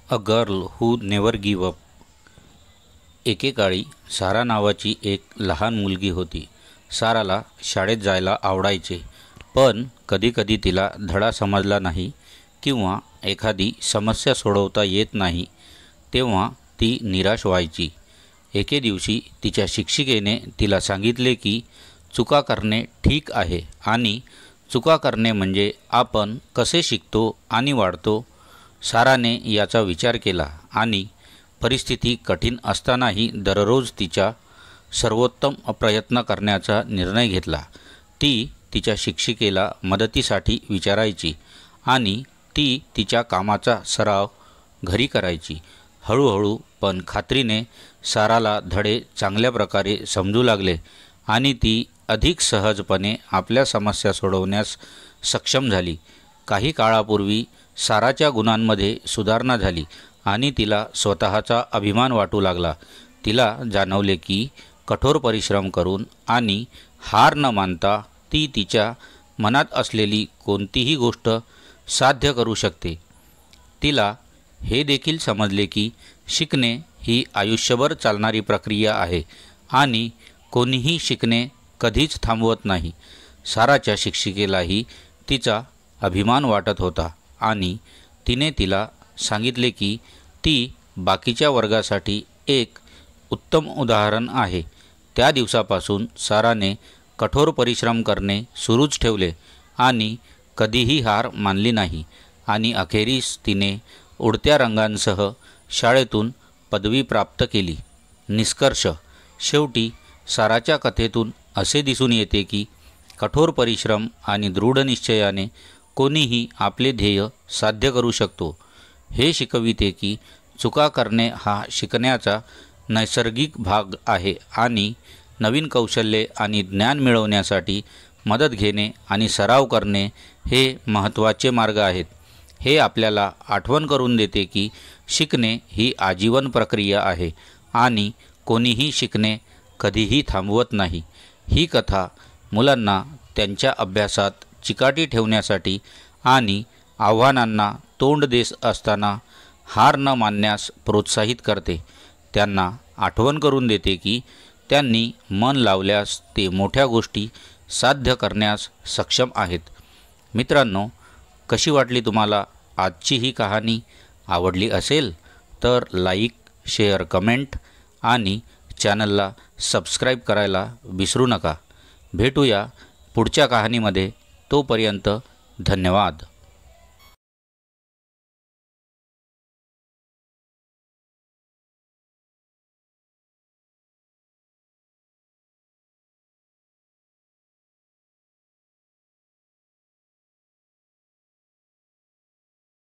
A girl who never give up. एकेकाळी सारा नावाची एक लहान मुलगी होती. साराला शाळेत जायला आवडायचे, पण कधीकधी तिला धडा समजला नाही किंवा एखादी समस्या सोडवता येत नाही तेव्हा ती निराश व्हायची. एके दिवशी तिच्या शिक्षिकेने तिला सांगितले की चुका करणे ठीक आहे आणि चुका करणे म्हणजे आपण कसे शिकतो आणि वाढतो. साराने याचा विचार केला आणि परिस्थिती कठीण असतानाही दररोज तिच्या सर्वोत्तम प्रयत्न करण्याचा निर्णय घेतला. ती तिच्या शिक्षिकेला मदतीसाठी विचारायची आणि ती तिच्या कामाचा सराव घरी करायची. हळूहळू पण खात्रीने साराला धडे चांगल्या प्रकारे समजू लागले आणि ती अधिक सहजपणे आपल्या समस्या सोडवण्यास सक्षम झाली. काही काळापूर्वी साराच्या गुणांमध्ये सुधारणा झाली आणि तिला स्वतःचा अभिमान वाटू लागला. तिला जाणवले की कठोर परिश्रम करून आणि हार न मानता ती तिच्या मनात असलेली कोणतीही गोष्ट साध्य करू शकते. तिला हे देखील समजले की शिकणे ही आयुष्यभर चालणारी प्रक्रिया आहे आणि कोणीही शिकणे कधीच थांबवत नाही. साराच्या शिक्षिकेलाही तिचा अभिमान वाटत होता आणि तिने तिला सांगितले की ती बाकीच्या वर्गासाठी एक उत्तम उदाहरण आहे. त्या दिवसापासून साराने कठोर परिश्रम करणे सुरूच ठेवले आणि कधीही हार मानली नाही आणि अखेरीस तिने उडत्या रंगांसह शाळेतून पदवी प्राप्त केली. निष्कर्ष: शेवटी साराच्या कथेतून असे दिसून येते की कठोर परिश्रम आणि दृढ निश्चयाने कोणीही आपले ध्येय साध्य करू शकतो. हे शिकविते की चुका करणे हा शिकण्याचा नैसर्गिक भाग आहे आणि नवीन कौशल्ये आणि ज्ञान मिळवण्यासाठी मदत घेणे आणि सराव करणे हे महत्त्वाचे मार्ग आहेत. हे आपल्याला आठवण करून देते की शिकणे ही आजीवन प्रक्रिया आहे आणि कोणीही शिकणे कधीही थांबवत नाही. ही कथा मुलांना त्यांच्या अभ्यासात चिकाटी ठेवण्यासाठी आणि आव्हानांना तोंड देत असताना हार न मानण्यास प्रोत्साहित करते. त्यांना आठवण करून देते की त्यांनी मन लावल्यास ते मोठ्या गोष्टी साध्य करण्यास सक्षम आहेत. मित्रांनो, कशी वाटली तुम्हाला आजची ही कहाणी? आवडली असेल तर लाईक, शेअर, कमेंट आणि चॅनलला सबस्क्राईब करायला विसरू नका. भेटूया पुढच्या कहाणीमध्ये. तोपर्यंत धन्यवाद.